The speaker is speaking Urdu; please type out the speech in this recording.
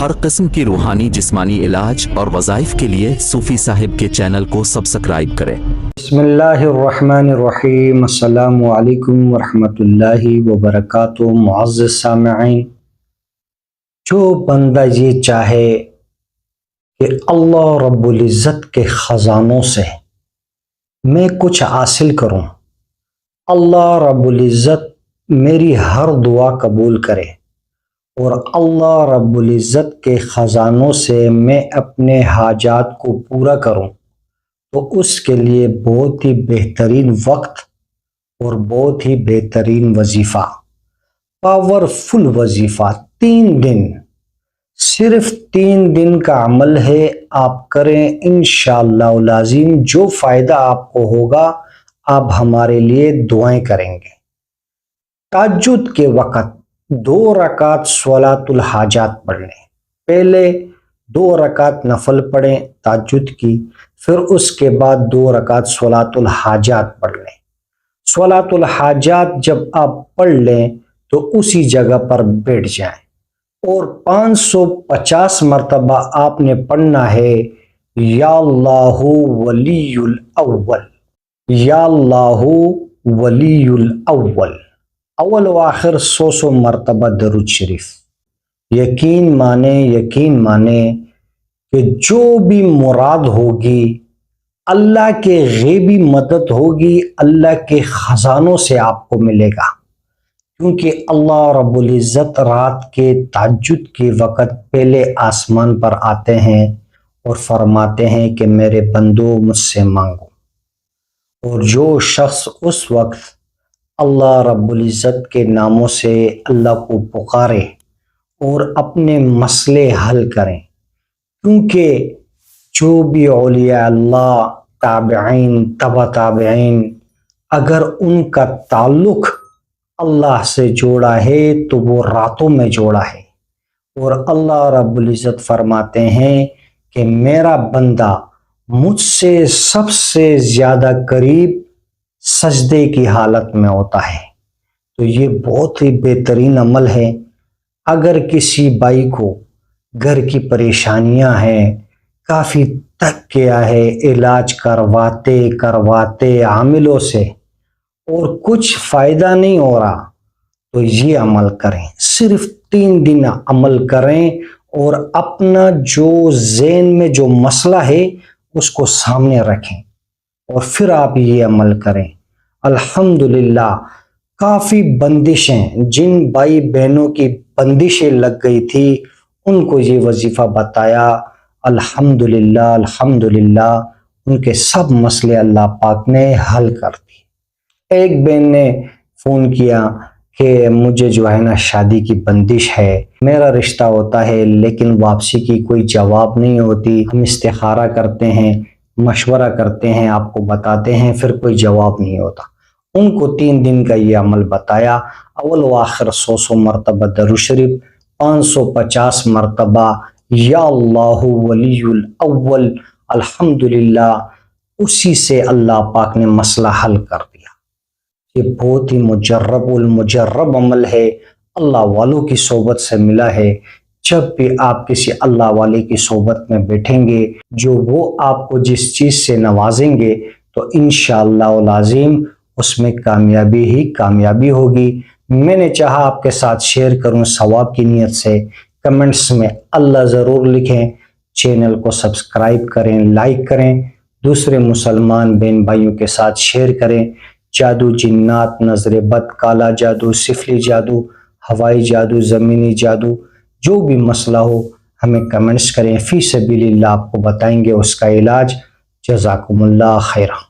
ہر قسم کی روحانی جسمانی علاج اور وظائف کے لیے صوفی صاحب کے چینل کو سبسکرائب کریں۔ بسم اللہ الرحمن الرحیم۔ السلام علیکم ورحمۃ اللہ وبرکاتہ۔ معزز سامعین، جو بندہ یہ چاہے کہ اللہ رب العزت کے خزانوں سے میں کچھ حاصل کروں، اللہ رب العزت میری ہر دعا قبول کرے اور اللہ رب العزت کے خزانوں سے میں اپنے حاجات کو پورا کروں، تو اس کے لیے بہت ہی بہترین وقت اور بہت ہی بہترین وظیفہ، پاورفل وظیفہ، 3 دن، صرف 3 دن کا عمل ہے، آپ کریں انشاءاللہ العظیم۔ جو فائدہ آپ کو ہوگا، آپ ہمارے لیے دعائیں کریں گے۔ تہجد کے وقت 2 رکعت صلاۃ الحاجات پڑھ لیں۔ پہلے 2 رکعت نفل پڑھیں تہجد کی، پھر اس کے بعد 2 رکعت صلاۃ الحاجات پڑھ لیں۔ صلاۃ الحاجات جب آپ پڑھ لیں تو اسی جگہ پر بیٹھ جائیں اور 550 مرتبہ آپ نے پڑھنا ہے، یا اللہ ولی الاول، یا اللہ ولی الاول، اول و آخر 100 مرتبہ درود شریف۔ یقین مانیں کہ جو بھی مراد ہوگی، اللہ کے غیبی مدد ہوگی، اللہ کے خزانوں سے آپ کو ملے گا، کیونکہ اللہ رب العزت رات کے تہجد کے وقت پہلے آسمان پر آتے ہیں اور فرماتے ہیں کہ میرے بندو مجھ سے مانگو، اور جو شخص اس وقت اللہ رب العزت کے ناموں سے اللہ کو پکارے اور اپنے مسئلے حل کریں، کیونکہ جو بھی اولیاء اللہ، تابعین، تبع تابعین، اگر ان کا تعلق اللہ سے جوڑا ہے تو وہ راتوں میں جوڑا ہے، اور اللہ رب العزت فرماتے ہیں کہ میرا بندہ مجھ سے سب سے زیادہ قریب سجدے کی حالت میں ہوتا ہے۔ تو یہ بہت ہی بہترین عمل ہے۔ اگر کسی بھائی کو گھر کی پریشانیاں ہیں، کافی تک گیا ہے علاج کرواتے عاملوں سے اور کچھ فائدہ نہیں ہو رہا، تو یہ عمل کریں، صرف 3 دن عمل کریں اور اپنا جو ذہن میں جو مسئلہ ہے اس کو سامنے رکھیں اور پھر آپ یہ عمل کریں۔ الحمدللہ کافی بندشیں، جن بھائی بہنوں کی بندشیں لگ گئی تھی، ان کو یہ وظیفہ بتایا، الحمدللہ ان کے سب مسئلے اللہ پاک نے حل کر دی۔ ایک بہن نے فون کیا کہ مجھے جو ہے نا شادی کی بندش ہے، میرا رشتہ ہوتا ہے لیکن واپسی کی کوئی جواب نہیں ہوتی، ہم استخارہ کرتے ہیں، مشورہ کرتے ہیں، آپ کو بتاتے ہیں، پھر کوئی جواب نہیں ہوتا۔ ان کو 3 دن کا یہ عمل بتایا، اول و آخر 100 مرتبہ درود شریف، 550 مرتبہ یا اللہ ولی الاول، الحمدللہ، اسی سے اللہ پاک نے مسئلہ حل کر دیا۔ یہ بہت ہی مجرب عمل ہے، اللہ والوں کی صحبت سے ملا ہے۔ جب بھی آپ کسی اللہ والے کی صحبت میں بیٹھیں گے، جو وہ آپ کو جس چیز سے نوازیں گے، تو انشاءاللہ العظیم اس میں کامیابی ہی کامیابی ہوگی۔ میں نے چاہا آپ کے ساتھ شیئر کروں ثواب کی نیت سے۔ کمنٹس میں اللہ ضرور لکھیں، چینل کو سبسکرائب کریں، لائک کریں، دوسرے مسلمان بہن بھائیوں کے ساتھ شیئر کریں۔ جادو، جنات، نظر بد، کالا جادو، سفلی جادو، ہوائی جادو، زمینی جادو، جو بھی مسئلہ ہو ہمیں کمنٹس کریں، فی سبیل اللہ آپ کو بتائیں گے اس کا علاج۔ جزاکم اللہ خیرہ۔